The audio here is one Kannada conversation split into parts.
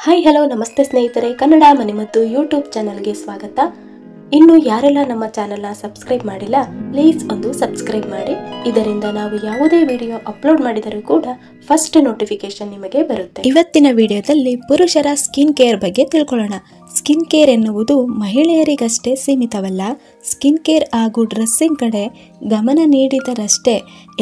ಹಾಯ್ ಹಲೋ ನಮಸ್ತೆ ಸ್ನೇಹಿತರೆ, ಕನ್ನಡ ಮನೆ ಮತ್ತು ಯೂಟ್ಯೂಬ್ ಚಾನಲ್ಗೆ ಸ್ವಾಗತ. ಇನ್ನು ಯಾರೆಲ್ಲ ನಮ್ಮ ಚಾನಲ್ನ ಸಬ್ಸ್ಕ್ರೈಬ್ ಮಾಡಿಲ್ಲ, ಪ್ಲೀಸ್ ಒಂದು ಸಬ್ಸ್ಕ್ರೈಬ್ ಮಾಡಿ. ಇದರಿಂದ ನಾವು ಯಾವುದೇ ವಿಡಿಯೋ ಅಪ್ಲೋಡ್ ಮಾಡಿದರೂ ಕೂಡ ಫಸ್ಟ್ ನೋಟಿಫಿಕೇಶನ್ ನಿಮಗೆ ಬರುತ್ತೆ. ಇವತ್ತಿನ ವಿಡಿಯೋದಲ್ಲಿ ಪುರುಷರ ಸ್ಕಿನ್ ಕೇರ್ ಬಗ್ಗೆ ತಿಳ್ಕೊಳ್ಳೋಣ. ಸ್ಕಿನ್ ಕೇರ್ ಎನ್ನುವುದು ಮಹಿಳೆಯರಿಗಷ್ಟೇ ಸೀಮಿತವಲ್ಲ. ಸ್ಕಿನ್ ಕೇರ್ ಹಾಗೂ ಡ್ರೆಸ್ಸಿಂಗ್ ಕಡೆ ಗಮನ ನೀಡಿದರಷ್ಟೇ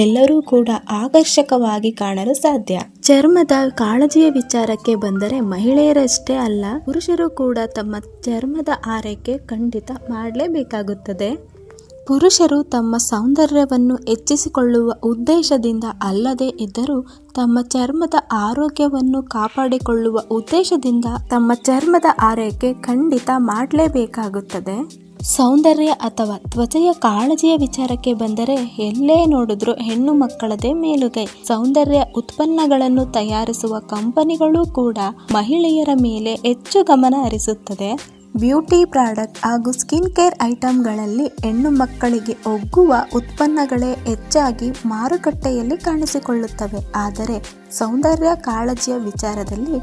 ಎಲ್ಲರೂ ಕೂಡ ಆಕರ್ಷಕವಾಗಿ ಕಾಣಲು ಸಾಧ್ಯ. ಚರ್ಮದ ಕಾಳಜಿಯ ವಿಚಾರಕ್ಕೆ ಬಂದರೆ ಮಹಿಳೆಯರಷ್ಟೇ ಅಲ್ಲ, ಪುರುಷರು ಕೂಡ ತಮ್ಮ ಚರ್ಮದ ಆರೈಕೆ ಖಂಡಿತ ಮಾಡಲೇಬೇಕಾಗುತ್ತದೆ. ಪುರುಷರು ತಮ್ಮ ಸೌಂದರ್ಯವನ್ನು ಹೆಚ್ಚಿಸಿಕೊಳ್ಳುವ ಉದ್ದೇಶದಿಂದ ಅಲ್ಲದೆ ಇದ್ದರೂ ತಮ್ಮ ಚರ್ಮದ ಆರೋಗ್ಯವನ್ನು ಕಾಪಾಡಿಕೊಳ್ಳುವ ಉದ್ದೇಶದಿಂದ ತಮ್ಮ ಚರ್ಮದ ಆರೈಕೆ ಖಂಡಿತ ಮಾಡಲೇಬೇಕಾಗುತ್ತದೆ. ಸೌಂದರ್ಯ ಅಥವಾ ತ್ವಚೆಯ ಕಾಳಜಿಯ ವಿಚಾರಕ್ಕೆ ಬಂದರೆ ಎಲ್ಲೇ ನೋಡಿದ್ರೂ ಹೆಣ್ಣು ಮಕ್ಕಳದೇ ಮೇಲುಗೈ. ಸೌಂದರ್ಯ ಉತ್ಪನ್ನಗಳನ್ನು ತಯಾರಿಸುವ ಕಂಪನಿಗಳು ಕೂಡ ಮಹಿಳೆಯರ ಮೇಲೆ ಹೆಚ್ಚು ಗಮನ ಹರಿಸುತ್ತದೆ. ಬ್ಯೂಟಿ ಪ್ರಾಡಕ್ಟ್ ಹಾಗೂ ಸ್ಕಿನ್ ಕೇರ್ ಐಟಂಗಳಲ್ಲಿ ಹೆಣ್ಣು ಮಕ್ಕಳಿಗೆ ಒಗ್ಗುವ ಉತ್ಪನ್ನಗಳೇ ಹೆಚ್ಚಾಗಿ ಮಾರುಕಟ್ಟೆಯಲ್ಲಿ ಕಾಣಿಸಿಕೊಳ್ಳುತ್ತವೆ. ಆದರೆ ಸೌಂದರ್ಯ ಕಾಳಜಿಯ ವಿಚಾರದಲ್ಲಿ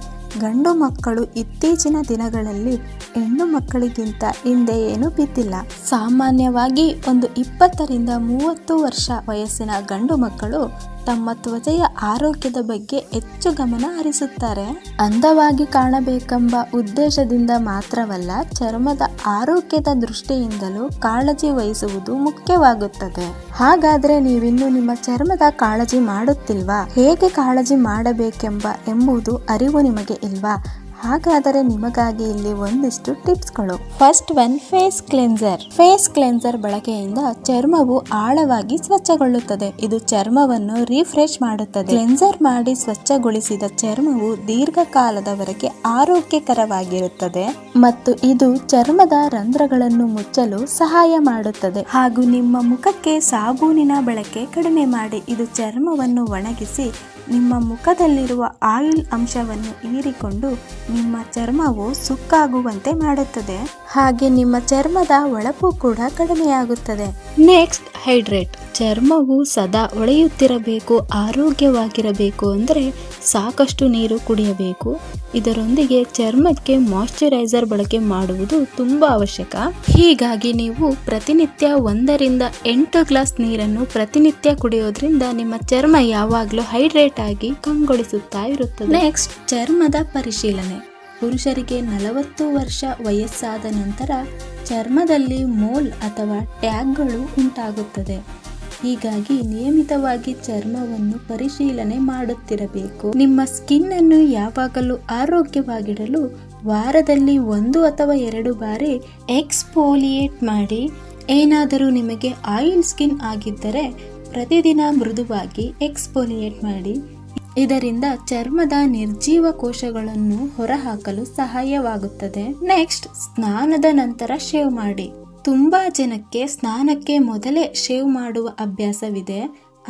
ಗಂಡು ಮಕ್ಕಳು ಇತ್ತೀಚಿನ ದಿನಗಳಲ್ಲಿ ಹೆಣ್ಣು ಮಕ್ಕಳಿಗಿಂತ ಹಿಂದೆ ಏನೂ ಬಿದ್ದಿಲ್ಲ. ಸಾಮಾನ್ಯವಾಗಿ ಒಂದು 20 ರಿಂದ 30 ವರ್ಷ ವಯಸ್ಸಿನ ಗಂಡು ಮಕ್ಕಳು ತಮ್ಮ ತ್ವಚೆಯ ಆರೋಗ್ಯದ ಬಗ್ಗೆ ಹೆಚ್ಚು ಗಮನ ಹರಿಸುತ್ತಾರೆ. ಅಂದವಾಗಿ ಕಾಣಬೇಕೆಂಬ ಉದ್ದೇಶದಿಂದ ಮಾತ್ರವಲ್ಲ, ಚರ್ಮದ ಆರೋಗ್ಯದ ದೃಷ್ಟಿಯಿಂದಲೂ ಕಾಳಜಿ ವಹಿಸುವುದು ಮುಖ್ಯವಾಗುತ್ತದೆ. ಹಾಗಾದ್ರೆ ನೀವಿನ್ನು ನಿಮ್ಮ ಚರ್ಮದ ಕಾಳಜಿ ಮಾಡುತ್ತಿಲ್ವಾ? ಹೇಗೆ ಕಾಳಜಿ ಮಾಡಬೇಕೆಂಬುದು ಅರಿವು ನಿಮಗೆ ಇಲ್ವಾ? ಹಾಗಾದರೆ ನಿಮಗಾಗಿ ಇಲ್ಲಿ ಒಂದಿಷ್ಟು ಟಿಪ್ಸ್ಗಳು. First one, face cleanser. Face cleanser ಬಳಕೆಯಿಂದ ಚರ್ಮವು ಆಳವಾಗಿ ಸ್ವಚ್ಛಗೊಳ್ಳುತ್ತದೆ. ಇದು ಚರ್ಮವನ್ನು ರಿಫ್ರೆಶ್ ಮಾಡುತ್ತದೆ. ಕ್ಲೆನ್ಸರ್ ಮಾಡಿ ಸ್ವಚ್ಛಗೊಳಿಸಿದ ಚರ್ಮವು ದೀರ್ಘಕಾಲದವರೆಗೆ ಆರೋಗ್ಯಕರವಾಗಿರುತ್ತದೆ ಮತ್ತು ಇದು ಚರ್ಮದ ರಂಧ್ರಗಳನ್ನು ಮುಚ್ಚಲು ಸಹಾಯ ಮಾಡುತ್ತದೆ. ಹಾಗೂ ನಿಮ್ಮ ಮುಖಕ್ಕೆ ಸಾಬೂನಿನ ಬಳಕೆ ಕಡಿಮೆ ಮಾಡಿ. ಇದು ಚರ್ಮವನ್ನು ಒಣಗಿಸಿ ನಿಮ್ಮ ಮುಖದಲ್ಲಿರುವ ಆಯಿಲ್ ಅಂಶವನ್ನು ಹೀರಿಕೊಂಡು ನಿಮ್ಮ ಚರ್ಮವು ಸುಕ್ಕಾಗುವಂತೆ ಮಾಡುತ್ತದೆ. ಹಾಗೆ ನಿಮ್ಮ ಚರ್ಮದ ಹೊಳಪು ಕೂಡ ಕಡಿಮೆಯಾಗುತ್ತದೆ. Next, hydrate. ಚರ್ಮವು ಸದಾ ಹೊಳೆಯುತ್ತಿರಬೇಕು, ಆರೋಗ್ಯವಾಗಿರಬೇಕು ಅಂದರೆ ಸಾಕಷ್ಟು ನೀರು ಕುಡಿಯಬೇಕು. ಇದರೊಂದಿಗೆ ಚರ್ಮಕ್ಕೆ ಮಾಯಿಶ್ಚರೈಸರ್ ಬಳಕೆ ಮಾಡುವುದು ತುಂಬಾ ಅವಶ್ಯಕ. ಹೀಗಾಗಿ ನೀವು ಪ್ರತಿನಿತ್ಯ 1 ರಿಂದ 8 ಗ್ಲಾಸ್ ನೀರನ್ನು ಪ್ರತಿನಿತ್ಯ ಕುಡಿಯೋದ್ರಿಂದ ನಿಮ್ಮ ಚರ್ಮ ಯಾವಾಗಲೂ ಹೈಡ್ರೇಟ್ ಆಗಿ ಕಂಗೊಳಿಸುತ್ತಾ ಇರುತ್ತದೆ. ನೆಕ್ಸ್ಟ್, ಚರ್ಮದ ಪರಿಶೀಲನೆ. ಪುರುಷರಿಗೆ 40 ವರ್ಷ ವಯಸ್ಸಾದ ನಂತರ ಚರ್ಮದಲ್ಲಿ ಮೋಲ್ ಅಥವಾ ಟ್ಯಾಗ್ಗಳು ಉಂಟಾಗುತ್ತದೆ. ಹೀಗಾಗಿ ನಿಯಮಿತವಾಗಿ ಚರ್ಮವನ್ನು ಪರಿಶೀಲನೆ ಮಾಡುತ್ತಿರಬೇಕು. ನಿಮ್ಮ ಸ್ಕಿನ್ ಅನ್ನು ಯಾವಾಗಲೂ ಆರೋಗ್ಯವಾಗಿಡಲು ವಾರದಲ್ಲಿ 1 ಅಥವಾ 2 ಬಾರಿ ಎಕ್ಸ್ಫೋಲಿಯೇಟ್ ಮಾಡಿ. ಏನಾದರೂ ನಿಮಗೆ ಆಯಿಲ್ ಸ್ಕಿನ್ ಆಗಿದ್ದರೆ ಪ್ರತಿದಿನ ಮೃದುವಾಗಿ ಎಕ್ಸ್ಫೋಲಿಯೇಟ್ ಮಾಡಿ. ಇದರಿಂದ ಚರ್ಮದ ನಿರ್ಜೀವ ಕೋಶಗಳನ್ನು ಹೊರಹಾಕಲು ಸಹಾಯವಾಗುತ್ತದೆ. ನೆಕ್ಸ್ಟ್, ಸ್ನಾನದ ನಂತರ ಶೇವ್ ಮಾಡಿ. ತುಂಬಾ ಜನಕ್ಕೆ ಸ್ನಾನಕ್ಕೆ ಮೊದಲೇ ಶೇವ್ ಮಾಡುವ ಅಭ್ಯಾಸವಿದೆ.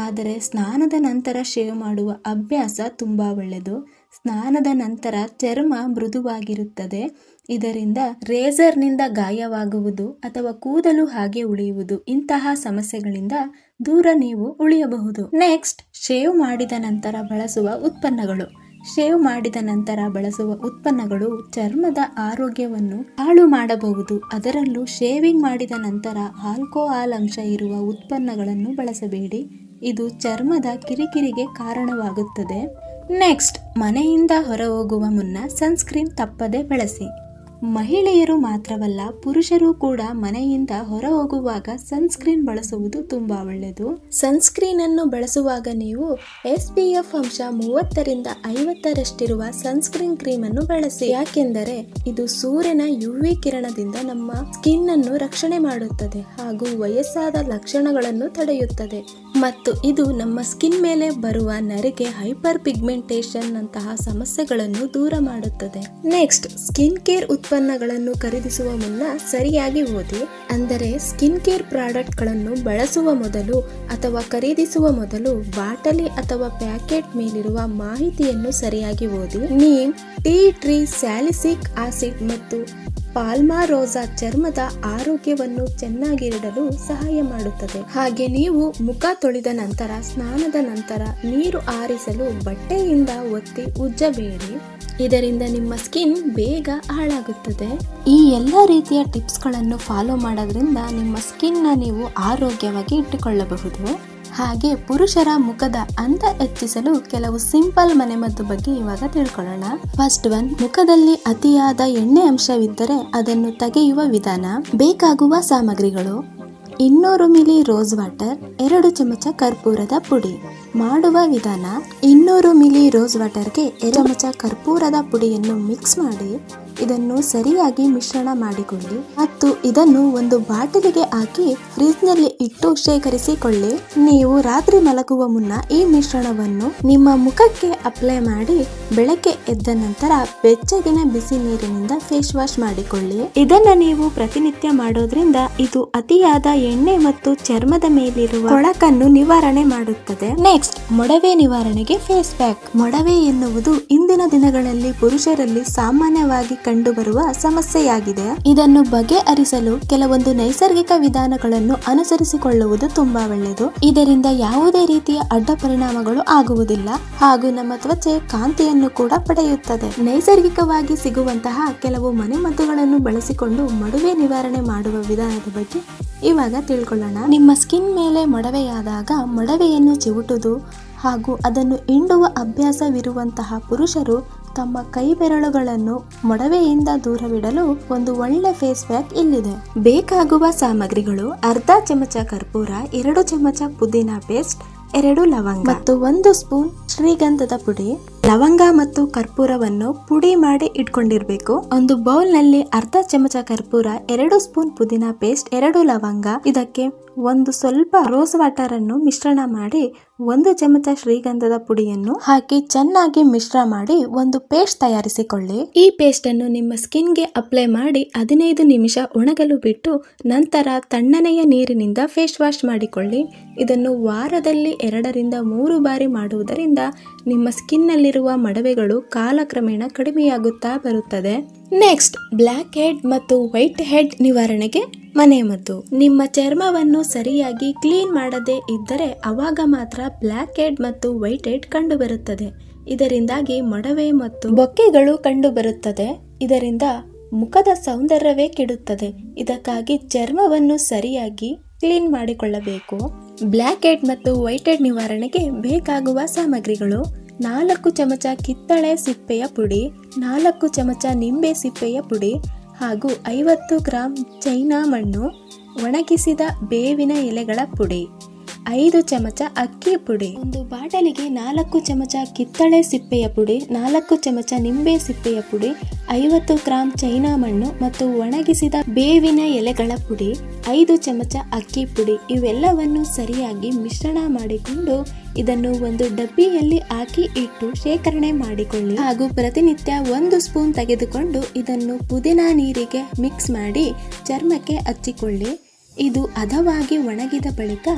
ಆದರೆ ಸ್ನಾನದ ನಂತರ ಶೇವ್ ಮಾಡುವ ಅಭ್ಯಾಸ ತುಂಬಾ ಒಳ್ಳೆಯದು. ಸ್ನಾನದ ನಂತರ ಚರ್ಮ ಮೃದುವಾಗಿರುತ್ತದೆ. ಇದರಿಂದ ರೇಸರ್ನಿಂದ ಗಾಯವಾಗುವುದು ಅಥವಾ ಕೂದಲು ಹಾಗೆ ಉಳಿಯುವುದು, ಇಂತಹ ಸಮಸ್ಯೆಗಳಿಂದ ದೂರ ನೀವು ಉಳಿಯಬಹುದು. ನೆಕ್ಸ್ಟ್, ಶೇವ್ ಮಾಡಿದ ನಂತರ ಬಳಸುವ ಉತ್ಪನ್ನಗಳು. ಶೇವ್ ಮಾಡಿದ ನಂತರ ಬಳಸುವ ಉತ್ಪನ್ನಗಳು ಚರ್ಮದ ಆರೋಗ್ಯವನ್ನು ಹಾಳು ಮಾಡಬಹುದು. ಅದರಲ್ಲೂ ಶೇವಿಂಗ್ ಮಾಡಿದ ನಂತರ ಆಲ್ಕೋಹಾಲ್ ಅಂಶ ಇರುವ ಉತ್ಪನ್ನಗಳನ್ನು ಬಳಸಬೇಡಿ. ಇದು ಚರ್ಮದ ಕಿರಿಕಿರಿಗೆ ಕಾರಣವಾಗುತ್ತದೆ. ನೆಕ್ಸ್ಟ್, ಮನೆಯಿಂದ ಹೊರ ಹೋಗುವ ಮುನ್ನ ಸನ್ಸ್ಕ್ರೀನ್ ತಪ್ಪದೆ ಬಳಸಿ. ಮಹಿಳೆಯರು ಮಾತ್ರವಲ್ಲ, ಪುರುಷರು ಕೂಡ ಮನೆಯಿಂದ ಹೊರ ಹೋಗುವಾಗ ಸನ್ಸ್ಕ್ರೀನ್ ಬಳಸುವುದು ತುಂಬಾ ಒಳ್ಳೆಯದು. ಸನ್ಸ್ಕ್ರೀನ್ ಅನ್ನು ಬಳಸುವಾಗ ನೀವು SPF ಅಂಶ 30 ರಿಂದ 50 ಸನ್ಸ್ಕ್ರೀನ್ ಕ್ರೀಮ್ ಅನ್ನು ಬಳಸಿ. ಯಾಕೆಂದರೆ ಇದು ಸೂರ್ಯನ UV ಕಿರಣದಿಂದ ನಮ್ಮ ಸ್ಕಿನ್ ಅನ್ನು ರಕ್ಷಣೆ ಮಾಡುತ್ತದೆ ಹಾಗೂ ವಯಸ್ಸಾದ ಲಕ್ಷಣಗಳನ್ನು ತಡೆಯುತ್ತದೆ ಮತ್ತು ಇದು ನಮ್ಮ ಸ್ಕಿನ್ ಮೇಲೆ ಬರುವ ನರೆಗೆ, ಹೈಪರ್ ಪಿಗ್ಮೆಂಟೇಷನ್ ನಂತಹ ಸಮಸ್ಯೆಗಳನ್ನು ದೂರ ಮಾಡುತ್ತದೆ. ನೆಕ್ಸ್ಟ್, ಸ್ಕಿನ್ ಕೇರ್ ಉತ್ಪನ್ನಗಳನ್ನು ಖರೀದಿಸುವ ಮುನ್ನ ಸರಿಯಾಗಿ ಓದಿ. ಅಂದರೆ ಸ್ಕಿನ್ ಕೇರ್ ಪ್ರಾಡಕ್ಟ್ಗಳನ್ನು ಬಳಸುವ ಮೊದಲು ಅಥವಾ ಖರೀದಿಸುವ ಮೊದಲು ಬಾಟಲಿ ಅಥವಾ ಪ್ಯಾಕೆಟ್ ಮೇಲಿರುವ ಮಾಹಿತಿಯನ್ನು ಸರಿಯಾಗಿ ಓದಿ. ನೀಮ್, ಟೀ ಟ್ರೀ ಸ್ಯಾಲಿಸಿಕ್ ಆಸಿಡ್ ಮತ್ತು ಪಾಲ್ಮಾರೋಸಾ ಚರ್ಮದ ಆರೋಗ್ಯವನ್ನು ಚೆನ್ನಾಗಿಡಲು ಸಹಾಯ ಮಾಡುತ್ತದೆ. ಹಾಗೆ ನೀವು ಮುಖ ತೊಳೆದ ನಂತರ, ಸ್ನಾನದ ನಂತರ ನೀರು ಆರಿಸಲು ಬಟ್ಟೆಯಿಂದ ಒತ್ತಿ ಉಜ್ಜಬೇಡಿ. ಇದರಿಂದ ನಿಮ್ಮ ಸ್ಕಿನ್ ಬೇಗ ಹಾಳಾಗುತ್ತದೆ. ಈ ಎಲ್ಲ ರೀತಿಯ ಟಿಪ್ಸ್ಗಳನ್ನು ಫಾಲೋ ಮಾಡೋದ್ರಿಂದ ನಿಮ್ಮ ಸ್ಕಿನ್ನ ನೀವು ಆರೋಗ್ಯವಾಗಿ ಇಟ್ಟುಕೊಳ್ಳಬಹುದು. ಹಾಗೆ ಪುರುಷರ ಮುಖದ ಅಂದ ಹೆಚ್ಚಿಸಲು ಕೆಲವು ಸಿಂಪಲ್ ಮನೆಮದ್ದು ಬಗ್ಗೆ ಇವಾಗ ತಿಳ್ಕೊಳ್ಳೋಣ. ಫಸ್ಟ್ ಒನ್, ಮುಖದಲ್ಲಿ ಅತಿಯಾದ ಎಣ್ಣೆ ಅಂಶವಿದ್ದರೆ ಅದನ್ನು ತೆಗೆಯುವ ವಿಧಾನ. ಬೇಕಾಗುವ ಸಾಮಗ್ರಿಗಳು: 200 ಮಿಲಿ ರೋಸ್ ವಾಟರ್, 2 ಚಮಚ ಕರ್ಪೂರದ ಪುಡಿ. ಮಾಡುವ ವಿಧಾನ: 200 ಮಿಲಿ ರೋಸ್ ವಾಟರ್ಗೆ 2 ಚಮಚ ಕರ್ಪೂರದ ಪುಡಿಯನ್ನು ಮಿಕ್ಸ್ ಮಾಡಿ ಇದನ್ನು ಸರಿಯಾಗಿ ಮಿಶ್ರಣ ಮಾಡಿಕೊಳ್ಳಿ ಮತ್ತು ಇದನ್ನು ಒಂದು ಬಾಟಲಿಗೆ ಹಾಕಿ ಫ್ರಿಜ್ ನಲ್ಲಿ ಇಟ್ಟು ಶೇಖರಿಸಿಕೊಳ್ಳಿ. ನೀವು ರಾತ್ರಿ ಮಲಗುವ ಮುನ್ನ ಈ ಮಿಶ್ರಣವನ್ನು ನಿಮ್ಮ ಮುಖಕ್ಕೆ ಅಪ್ಲೈ ಮಾಡಿ ಬೆಳಗ್ಗೆ ಎದ್ದ ನಂತರ ಬೆಚ್ಚಗಿನ ಬಿಸಿ ನೀರಿನಿಂದ ಫೇಸ್ ವಾಶ್ ಮಾಡಿಕೊಳ್ಳಿ. ಇದನ್ನ ನೀವು ಪ್ರತಿನಿತ್ಯ ಮಾಡೋದ್ರಿಂದ ಇದು ಅತಿಯಾದ ಎಣ್ಣೆ ಮತ್ತು ಚರ್ಮದ ಮೇಲಿರುವ ಕೊಳಕನ್ನು ನಿವಾರಣೆ ಮಾಡುತ್ತದೆ. ನೆಕ್ಸ್ಟ್, ಮೊಡವೆ ನಿವಾರಣೆಗೆ ಫೇಸ್ ಪ್ಯಾಕ್. ಮೊಡವೆ ಎನ್ನುವುದು ಇಂದಿನ ದಿನಗಳಲ್ಲಿ ಪುರುಷರಲ್ಲಿ ಸಾಮಾನ್ಯವಾಗಿ ಕಂಡುಬರುವ ಸಮಸ್ಯೆಯಾಗಿದೆ. ಇದನ್ನು ಬಗೆಹರಿಸಲು ಕೆಲವೊಂದು ನೈಸರ್ಗಿಕ ವಿಧಾನಗಳನ್ನು ಅನುಸರಿಸಿಕೊಳ್ಳುವುದು ತುಂಬಾ ಒಳ್ಳೆಯದು. ಇದರಿಂದ ಯಾವುದೇ ರೀತಿಯ ಅಡ್ಡ ಪರಿಣಾಮಗಳು ಆಗುವುದಿಲ್ಲ ಹಾಗೂ ನಮ್ಮ ತ್ವಚೆ ಕಾಂತಿಯನ್ನು ಕೂಡ ಪಡೆಯುತ್ತದೆ. ನೈಸರ್ಗಿಕವಾಗಿ ಸಿಗುವಂತಹ ಕೆಲವು ಮನೆಮದ್ದುಗಳನ್ನು ಬಳಸಿಕೊಂಡು ಮೊಡವೆ ನಿವಾರಣೆ ಮಾಡುವ ವಿಧಾನದ ಬಗ್ಗೆ ಇವಾಗ ತಿಳ್ಕೊಳ್ಳೋಣ. ನಿಮ್ಮ ಸ್ಕಿನ್ ಮೇಲೆ ಮೊಡವೆಯಾದಾಗ ಮೊಡವೆಯನ್ನು ಚಿವುಟುವುದು ಹಾಗೂ ಅದನ್ನು ಹಿಂಡುವ ಅಭ್ಯಾಸವಿರುವಂತಹ ಪುರುಷರು ತಮ್ಮ ಕೈ ಬೆರಳುಗಳನ್ನು ಮೊಡವೆಯಿಂದ ದೂರವಿಡಲು ಒಂದು ಒಳ್ಳೆ ಫೇಸ್ ಪ್ಯಾಕ್ ಇಲ್ಲಿದೆ. ಬೇಕಾಗುವ ಸಾಮಗ್ರಿಗಳು: ಅರ್ಧ ಚಮಚ ಕರ್ಪೂರ, 2 ಚಮಚ ಪುದೀನ ಪೇಸ್ಟ್, 2 ಲವಂಗ ಮತ್ತು 1 ಸ್ಪೂನ್ ಶ್ರೀಗಂಧದ ಪುಡಿ. ಲವಂಗ ಮತ್ತು ಕರ್ಪೂರವನ್ನು ಪುಡಿ ಮಾಡಿ ಇಟ್ಕೊಂಡಿರ್ಬೇಕು. ಒಂದು ಬೌಲ್ ನಲ್ಲಿ ಅರ್ಧ ಚಮಚ ಕರ್ಪೂರ, 2 ಸ್ಪೂನ್ ಪುದೀನ ಪೇಸ್ಟ್, 2 ಲವಂಗ, ಇದಕ್ಕೆ ಒಂದು ಸ್ವಲ್ಪ ರೋಸ್ ವಾಟರ್ ಅನ್ನು ಮಿಶ್ರಣ ಮಾಡಿ 1 ಚಮಚ ಶ್ರೀಗಂಧದ ಪುಡಿಯನ್ನು ಹಾಕಿ ಚೆನ್ನಾಗಿ ಮಿಶ್ರ ಮಾಡಿ ಒಂದು ಪೇಸ್ಟ್ ತಯಾರಿಸಿಕೊಳ್ಳಿ. ಈ ಪೇಸ್ಟ್ ಅನ್ನು ನಿಮ್ಮ ಸ್ಕಿನ್ಗೆ ಅಪ್ಲೈ ಮಾಡಿ 15 ನಿಮಿಷ ಒಣಗಲು ಬಿಟ್ಟು ನಂತರ ತಣ್ಣನೆಯ ನೀರಿನಿಂದ ಫೇಸ್ ವಾಶ್ ಮಾಡಿಕೊಳ್ಳಿ. ಇದನ್ನು ವಾರದಲ್ಲಿ 2 ರಿಂದ 3 ಬಾರಿ ಮಾಡುವುದರಿಂದ ನಿಮ್ಮ ಸ್ಕಿನ್ ನಲ್ಲಿರುವ ಮೊಡವೆಗಳು ಕಾಲಕ್ರಮೇಣ ಕಡಿಮೆಯಾಗುತ್ತಾ ಬರುತ್ತದೆ. ನೆಕ್ಸ್ಟ್, ಬ್ಲ್ಯಾಕ್ ಹೆಡ್ ಮತ್ತು ವೈಟ್ ಹೆಡ್ ನಿವಾರಣೆಗೆ ಮನೆಮದ್ದು. ನಿಮ್ಮ ಚರ್ಮವನ್ನು ಸರಿಯಾಗಿ ಕ್ಲೀನ್ ಮಾಡದೇ ಇದ್ದರೆ ಅವಾಗ ಮಾತ್ರ ಬ್ಲ್ಯಾಕ್ ಹೆಡ್ ಮತ್ತು ವೈಟ್ ಹೆಡ್ ಕಂಡು ಬರುತ್ತದೆ. ಇದರಿಂದಾಗಿ ಮೊಡವೆ ಮತ್ತು ಬೊಕ್ಕೆಗಳು ಕಂಡು ಬರುತ್ತದೆ. ಇದರಿಂದ ಮುಖದ ಸೌಂದರ್ಯವೇ ಕೆಡುತ್ತದೆ. ಇದಕ್ಕಾಗಿ ಚರ್ಮವನ್ನು ಸರಿಯಾಗಿ ಕ್ಲೀನ್ ಮಾಡಿಕೊಳ್ಳಬೇಕು. ಬ್ಲ್ಯಾಕ್ ಹೆಡ್ ಮತ್ತು ವೈಟ್ ಹೆಡ್ ನಿವಾರಣೆಗೆ ಬೇಕಾಗುವ ಸಾಮಗ್ರಿಗಳು: 4 ಚಮಚ ಕಿತ್ತಳೆ ಸಿಪ್ಪೆಯ ಪುಡಿ, 4 ಚಮಚ ನಿಂಬೆ ಸಿಪ್ಪೆಯ ಪುಡಿ ಹಾಗೂ 50 ಗ್ರಾಂ ಚೈನಾ ಮಣ್ಣು, ಒಣಗಿಸಿದ ಬೇವಿನ ಎಲೆಗಳ ಪುಡಿ, 5 ಚಮಚ ಅಕ್ಕಿ ಪುಡಿ. ಒಂದು ಬಾಟಲಿಗೆ 4 ಚಮಚ ಕಿತ್ತಳೆ ಸಿಪ್ಪೆಯ ಪುಡಿ, 4 ಚಮಚ ನಿಂಬೆ ಸಿಪ್ಪೆಯ ಪುಡಿ, 50 ಗ್ರಾಂ ಚೈನಾ ಮಣ್ಣು ಮತ್ತು ಒಣಗಿಸಿದ ಬೇವಿನ ಎಲೆಗಳ ಪುಡಿ, 5 ಚಮಚ ಅಕ್ಕಿ ಪುಡಿ. ಇವೆಲ್ಲವನ್ನು ಸರಿಯಾಗಿ ಮಿಶ್ರಣ ಮಾಡಿಕೊಂಡು ಇದನ್ನು ಒಂದು ಡಬ್ಬಿಯಲ್ಲಿ ಹಾಕಿ ಇಟ್ಟು ಶೇಖರಣೆ ಮಾಡಿಕೊಳ್ಳಿ ಹಾಗೂ ಪ್ರತಿನಿತ್ಯ 1 ಸ್ಪೂನ್ ತೆಗೆದುಕೊಂಡು ಇದನ್ನು ಪುದೀನ ನೀರಿಗೆ ಮಿಕ್ಸ್ ಮಾಡಿ ಚರ್ಮಕ್ಕೆ ಹಚ್ಚಿಕೊಳ್ಳಿ. ಇದು ಹದವಾಗಿ ಒಣಗಿದ ಬಳಿಕ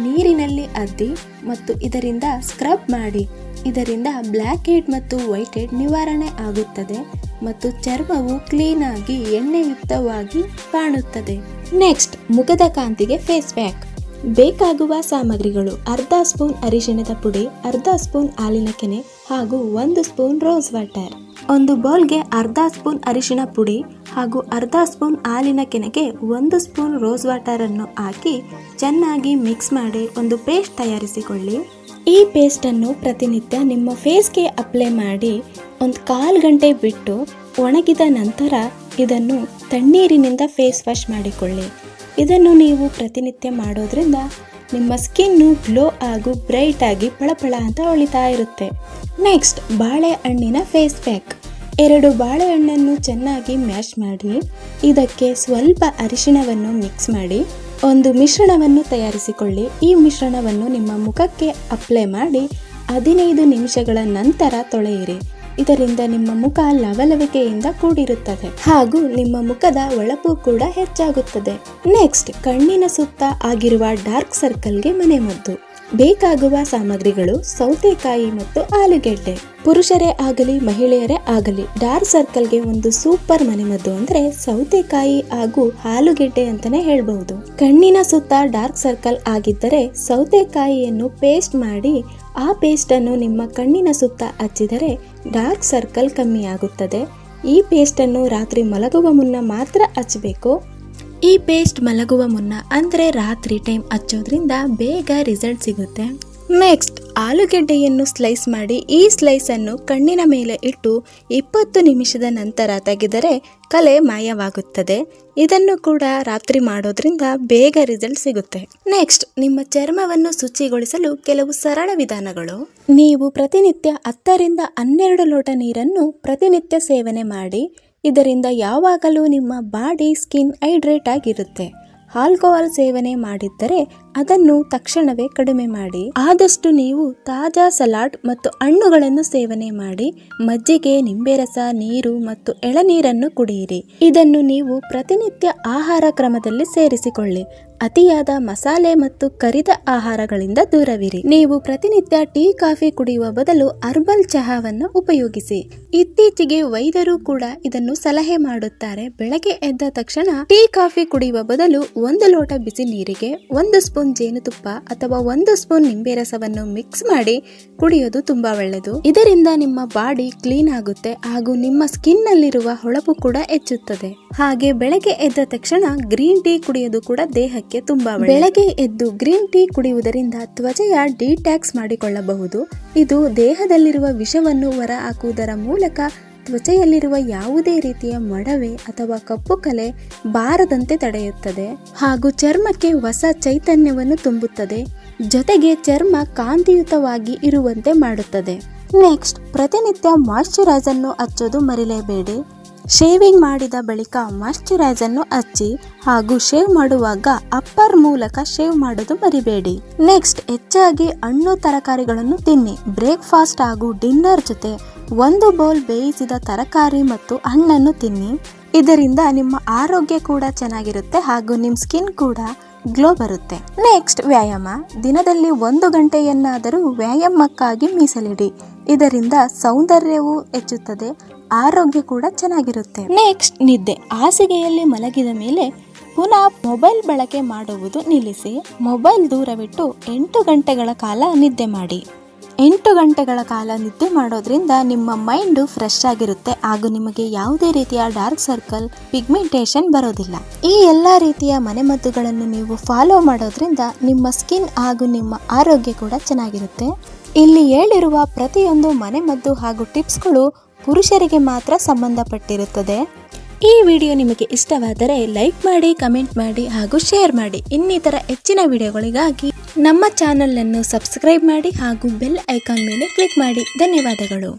ನೀರಿನಲ್ಲಿ ಅದ್ದಿ ಮತ್ತು ಇದರಿಂದ ಸ್ಕ್ರಬ್ ಮಾಡಿ. ಇದರಿಂದ ಬ್ಲ್ಯಾಕ್ ಹೆಡ್ ಮತ್ತು ವೈಟ್ ಹೆಡ್ ನಿವಾರಣೆ ಆಗುತ್ತದೆ ಮತ್ತು ಚರ್ಮವು ಕ್ಲೀನ್ ಆಗಿ ಎಣ್ಣೆಯುಕ್ತವಾಗಿ ಕಾಣುತ್ತದೆ. ನೆಕ್ಸ್ಟ್, ಮುಖದ ಕಾಂತಿಗೆ ಫೇಸ್ ಪ್ಯಾಕ್. ಬೇಕಾಗುವ ಸಾಮಗ್ರಿಗಳು: ಅರ್ಧ ಸ್ಪೂನ್ ಅರಿಶಿಣದ ಪುಡಿ, ಅರ್ಧ ಸ್ಪೂನ್ ಹಾಲಿನ ಕೆನೆ ಹಾಗೂ 1 ಸ್ಪೂನ್ ರೋಸ್ ವಾಟರ್. ಒಂದು ಬೌಲ್ಗೆ ಅರ್ಧ ಸ್ಪೂನ್ ಅರಿಶಿಣ ಪುಡಿ ಹಾಗೂ ಅರ್ಧ ಸ್ಪೂನ್ ಹಾಲಿನ ಕೆನೆಗೆ 1 ಸ್ಪೂನ್ ರೋಸ್ ವಾಟರ್ ಅನ್ನು ಹಾಕಿ ಚೆನ್ನಾಗಿ ಮಿಕ್ಸ್ ಮಾಡಿ ಒಂದು ಪೇಸ್ಟ್ ತಯಾರಿಸಿಕೊಳ್ಳಿ. ಈ ಪೇಸ್ಟ್ ಅನ್ನು ಪ್ರತಿನಿತ್ಯ ನಿಮ್ಮ ಫೇಸ್ಗೆ ಅಪ್ಲೈ ಮಾಡಿ 1/4 ಗಂಟೆ ಬಿಟ್ಟು ಒಣಗಿದ ನಂತರ ಇದನ್ನು ತಣ್ಣೀರಿನಿಂದ ಫೇಸ್ ವಾಶ್ ಮಾಡಿಕೊಳ್ಳಿ. ಇದನ್ನು ನೀವು ಪ್ರತಿನಿತ್ಯ ಮಾಡೋದ್ರಿಂದ ನಿಮ್ಮ ಸ್ಕಿನ್ನು ಗ್ಲೋ ಹಾಗೂ ಬ್ರೈಟ್ ಆಗಿ ಪಳಪಳ ಅಂತ ಹೊಳಿತಾ ಇರುತ್ತೆ. ನೆಕ್ಸ್ಟ್, ಬಾಳೆಹಣ್ಣಿನ ಫೇಸ್ ಪ್ಯಾಕ್. 2 ಬಾಳೆಹಣ್ಣನ್ನು ಚೆನ್ನಾಗಿ ಮ್ಯಾಶ್ ಮಾಡಿ ಇದಕ್ಕೆ ಸ್ವಲ್ಪ ಅರಿಶಿಣವನ್ನು ಮಿಕ್ಸ್ ಮಾಡಿ ಒಂದು ಮಿಶ್ರಣವನ್ನು ತಯಾರಿಸಿಕೊಳ್ಳಿ. ಈ ಮಿಶ್ರಣವನ್ನು ನಿಮ್ಮ ಮುಖಕ್ಕೆ ಅಪ್ಲೈ ಮಾಡಿ 15 ನಿಮಿಷಗಳ ನಂತರ ತೊಳೆಯಿರಿ. ಇದರಿಂದ ನಿಮ್ಮ ಮುಖ ಲವಲವಿಕೆಯಿಂದ ಕೂಡಿರುತ್ತದೆ ಹಾಗೂ ನಿಮ್ಮ ಮುಖದ ಹೊಳಪು ಕೂಡ ಹೆಚ್ಚಾಗುತ್ತದೆ. ನೆಕ್ಸ್ಟ್, ಕಣ್ಣಿನ ಸುತ್ತ ಆಗಿರುವ ಡಾರ್ಕ್ ಸರ್ಕಲ್ಗೆ ಮನೆಮದ್ದು. ಬೇಕಾಗುವ ಸಾಮಗ್ರಿಗಳು: ಸೌತೆಕಾಯಿ ಮತ್ತು ಆಲೂಗೆಡ್ಡೆ. ಪುರುಷರೇ ಆಗಲಿ ಮಹಿಳೆಯರೇ ಆಗಲಿ ಡಾರ್ಕ್ ಸರ್ಕಲ್ಗೆ ಒಂದು ಸೂಪರ್ ಮನೆಮದ್ದು ಅಂದ್ರೆ ಸೌತೆಕಾಯಿ ಹಾಗೂ ಆಲೂಗೆಡ್ಡೆ ಅಂತಾನೆ ಹೇಳ್ಬಹುದು. ಕಣ್ಣಿನ ಸುತ್ತ ಡಾರ್ಕ್ ಸರ್ಕಲ್ ಆಗಿದ್ದರೆ ಸೌತೆಕಾಯಿಯನ್ನು ಪೇಸ್ಟ್ ಮಾಡಿ ಆ ಪೇಸ್ಟನ್ನು ನಿಮ್ಮ ಕಣ್ಣಿನ ಸುತ್ತ ಹಚ್ಚಿದರೆ ಡಾರ್ಕ್ ಸರ್ಕಲ್ ಕಮ್ಮಿಯಾಗುತ್ತದೆ. ಈ ಪೇಸ್ಟನ್ನು ರಾತ್ರಿ ಮಲಗುವ ಮುನ್ನ ಮಾತ್ರ ಹಚ್ಚಬೇಕು. ಈ ಪೇಸ್ಟ್ ಮಲಗುವ ಮುನ್ನ ಅಂದರೆ ರಾತ್ರಿ ಟೈಮ್ ಹಚ್ಚೋದ್ರಿಂದ ಬೇಗ ರಿಸಲ್ಟ್ ಸಿಗುತ್ತೆ. ನೆಕ್ಸ್ಟ್ ಆಲೂಗೆಡ್ಡೆಯನ್ನು ಸ್ಲೈಸ್ ಮಾಡಿ ಈ ಸ್ಲೈಸನ್ನು ಕಣ್ಣಿನ ಮೇಲೆ ಇಟ್ಟು 20 ನಿಮಿಷದ ನಂತರ ತೆಗೆದರೆ ಕಲೆ ಮಾಯವಾಗುತ್ತದೆ. ಇದನ್ನು ಕೂಡ ರಾತ್ರಿ ಮಾಡೋದ್ರಿಂದ ಬೇಗ ರಿಸಲ್ಟ್ ಸಿಗುತ್ತೆ. ನೆಕ್ಸ್ಟ್ ನಿಮ್ಮ ಚರ್ಮವನ್ನು ಶುಚಿಗೊಳಿಸಲು ಕೆಲವು ಸರಳ ವಿಧಾನಗಳು. ನೀವು ಪ್ರತಿನಿತ್ಯ 10 ರಿಂದ 12 ಲೋಟ ನೀರನ್ನು ಪ್ರತಿನಿತ್ಯ ಸೇವನೆ ಮಾಡಿ. ಇದರಿಂದ ಯಾವಾಗಲೂ ನಿಮ್ಮ ಬಾಡಿ ಸ್ಕಿನ್ ಹೈಡ್ರೇಟ್ ಆಗಿರುತ್ತೆ. ಆಲ್ಕೋಹಾಲ್ ಸೇವನೆ ಮಾಡಿದ್ದರೆ ಅದನ್ನು ತಕ್ಷಣವೇ ಕಡಿಮೆ ಮಾಡಿ. ಆದಷ್ಟು ನೀವು ತಾಜಾ ಸಲಾಡ್ ಮತ್ತು ಹಣ್ಣುಗಳನ್ನು ಸೇವನೆ ಮಾಡಿ. ಮಜ್ಜಿಗೆ, ನಿಂಬೆ ರಸ, ನೀರು ಮತ್ತು ಎಳನೀರನ್ನು ಕುಡಿಯಿರಿ. ಇದನ್ನು ನೀವು ಪ್ರತಿನಿತ್ಯ ಆಹಾರ ಕ್ರಮದಲ್ಲಿ ಸೇರಿಸಿಕೊಳ್ಳಿ. ಅತಿಯಾದ ಮಸಾಲೆ ಮತ್ತು ಕರಿದ ಆಹಾರಗಳಿಂದ ದೂರವಿರಿ. ನೀವು ಪ್ರತಿನಿತ್ಯ ಟೀ ಕಾಫಿ ಕುಡಿಯುವ ಬದಲು ಹರ್ಬಲ್ ಚಹಾವನ್ನು ಉಪಯೋಗಿಸಿ. ಇತ್ತೀಚೆಗೆ ವೈದ್ಯರು ಕೂಡ ಇದನ್ನು ಸಲಹೆ ಮಾಡುತ್ತಾರೆ. ಬೆಳಗ್ಗೆ ಎದ್ದ ತಕ್ಷಣ ಟೀ ಕಾಫಿ ಕುಡಿಯುವ ಬದಲು 1 ಲೋಟ ಬಿಸಿ ನೀರಿಗೆ 1 ಸ್ಪೂನ್ ಜೇನುತುಪ್ಪ ಅಥವಾ 1 ಸ್ಪೂನ್ ನಿಂಬೆ ರಸವನ್ನು ಮಿಕ್ಸ್ ಮಾಡಿ ಕುಡಿಯೋದು ತುಂಬಾ ಒಳ್ಳೆಯದು. ಇದರಿಂದ ನಿಮ್ಮ ಬಾಡಿ ಕ್ಲೀನ್ ಆಗುತ್ತೆ ಹಾಗೂ ನಿಮ್ಮ ಸ್ಕಿನ್ ನಲ್ಲಿರುವ ಹೊಳಪು ಕೂಡ ಹೆಚ್ಚುತ್ತದೆ. ಹಾಗೆ ಬೆಳಗ್ಗೆ ಎದ್ದ ತಕ್ಷಣ ಗ್ರೀನ್ ಟೀ ಕುಡಿಯೋದು ಕೂಡ ದೇಹಕ್ಕೆ ತುಂಬಾ ಒಳ್ಳೆಯದು. ಬೆಳಗ್ಗೆ ಎದ್ದು ಗ್ರೀನ್ ಟೀ ಕುಡಿಯುವುದರಿಂದ ತ್ವಚೆಯ ಡಿಟಾಕ್ಸ್ ಮಾಡಿಕೊಳ್ಳಬಹುದು. ಇದು ದೇಹದಲ್ಲಿರುವ ವಿಷವನ್ನು ಹೊರ ಹಾಕುವುದರ ಮೂಲಕ ತ್ವಚೆಯಲ್ಲಿರುವ ಯಾವುದೇ ರೀತಿಯ ಮೊಡವೆ ಅಥವಾ ಕಪ್ಪು ಕಲೆ ಬಾರದಂತೆ ತಡೆಯುತ್ತದೆ ಹಾಗೂ ಚರ್ಮಕ್ಕೆ ಹೊಸ ಚೈತನ್ಯವನ್ನು ತುಂಬುತ್ತದೆ. ಜೊತೆಗೆ ಚರ್ಮ ಕಾಂತಿಯುತವಾಗಿ ಇರುವಂತೆ ಮಾಡುತ್ತದೆ. ನೆಕ್ಸ್ಟ್ ಪ್ರತಿನಿತ್ಯ ಮಾಯಿಶ್ಚರೈಸರ್ ಅನ್ನು ಹಚ್ಚೋದು ಮರಿಲೇಬೇಡಿ. ಶೇವಿಂಗ್ ಮಾಡಿದ ಬಳಿಕ ಮಾಯಿಶ್ಚರೈಸರ್ ಅನ್ನು ಹಚ್ಚಿ ಹಾಗೂ ಶೇವ್ ಮಾಡುವಾಗ ಅಪ್ಪರ್ ಮೂಲಕ ಶೇವ್ ಮಾಡೋದು ಮರಿಬೇಡಿ. ನೆಕ್ಸ್ಟ್ ಹೆಚ್ಚಾಗಿ ಹಣ್ಣು ತರಕಾರಿಗಳನ್ನು ತಿನ್ನಿ. ಬ್ರೇಕ್ಫಾಸ್ಟ್ ಹಾಗೂ ಡಿನ್ನರ್ ಜೊತೆ 1 ಬೌಲ್ ಬೇಯಿಸಿದ ತರಕಾರಿ ಮತ್ತು ಹಣ್ಣನ್ನು ತಿನ್ನಿ. ಇದರಿಂದ ನಿಮ್ಮ ಆರೋಗ್ಯ ಕೂಡ ಚೆನ್ನಾಗಿರುತ್ತೆ ಹಾಗೂ ನಿಮ್ಮ ಸ್ಕಿನ್ ಕೂಡ ಗ್ಲೋ ಬರುತ್ತೆ. ನೆಕ್ಸ್ಟ್ ವ್ಯಾಯಾಮ. ದಿನದಲ್ಲಿ 1 ಗಂಟೆಯನ್ನಾದರೂ ವ್ಯಾಯಾಮಕ್ಕಾಗಿ ಮೀಸಲಿಡಿ. ಇದರಿಂದ ಸೌಂದರ್ಯವೂ ಹೆಚ್ಚುತ್ತದೆ, ಆರೋಗ್ಯ ಕೂಡ ಚೆನ್ನಾಗಿರುತ್ತೆ. ನೆಕ್ಸ್ಟ್ ನಿದ್ದೆ. ಹಾಸಿಗೆಯಲ್ಲಿ ಮಲಗಿದ ಮೇಲೆ ಪುನಃ ಮೊಬೈಲ್ ಬಳಕೆ ಮಾಡುವುದು ನಿಲ್ಲಿಸಿ. ಮೊಬೈಲ್ ದೂರವಿಟ್ಟು 8 ಗಂಟೆಗಳ ಕಾಲ ನಿದ್ದೆ ಮಾಡಿ. 8 ಗಂಟೆಗಳ ಕಾಲ ನಿದ್ದೆ ಮಾಡೋದ್ರಿಂದ ನಿಮ್ಮ ಮೈಂಡು ಫ್ರೆಶ್ ಆಗಿರುತ್ತೆ ಹಾಗೂ ನಿಮಗೆ ಯಾವುದೇ ರೀತಿಯ ಡಾರ್ಕ್ ಸರ್ಕಲ್, ಪಿಗ್ಮೆಂಟೇಷನ್ ಬರೋದಿಲ್ಲ. ಈ ಎಲ್ಲ ರೀತಿಯ ಮನೆಮದ್ದುಗಳನ್ನು ನೀವು ಫಾಲೋ ಮಾಡೋದ್ರಿಂದ ನಿಮ್ಮ ಸ್ಕಿನ್ ಹಾಗೂ ನಿಮ್ಮ ಆರೋಗ್ಯ ಕೂಡ ಚೆನ್ನಾಗಿರುತ್ತೆ. ಇಲ್ಲಿ ಹೇಳಿರುವ ಪ್ರತಿಯೊಂದು ಮನೆಮದ್ದು ಹಾಗೂ ಟಿಪ್ಸ್ಗಳು ಪುರುಷರಿಗೆ ಮಾತ್ರ ಸಂಬಂಧಪಟ್ಟಿರುತ್ತದೆ. ಈ ವಿಡಿಯೋ ನಿಮಗೆ ಇಷ್ಟವಾದರೆ ಲೈಕ್ ಮಾಡಿ, ಕಮೆಂಟ್ ಮಾಡಿ ಹಾಗೂ ಶೇರ್ ಮಾಡಿ. ಇನ್ನಿತರ ಹೆಚ್ಚಿನ ವಿಡಿಯೋಗಳಿಗಾಗಿ ನಮ್ಮ ಚಾನಲ್ ಅನ್ನು ಸಬ್ಸ್ಕ್ರೈಬ್ ಮಾಡಿ ಹಾಗೂ ಬೆಲ್ ಐಕಾನ್ ಮೇಲೆ ಕ್ಲಿಕ್ ಮಾಡಿ. ಧನ್ಯವಾದಗಳು.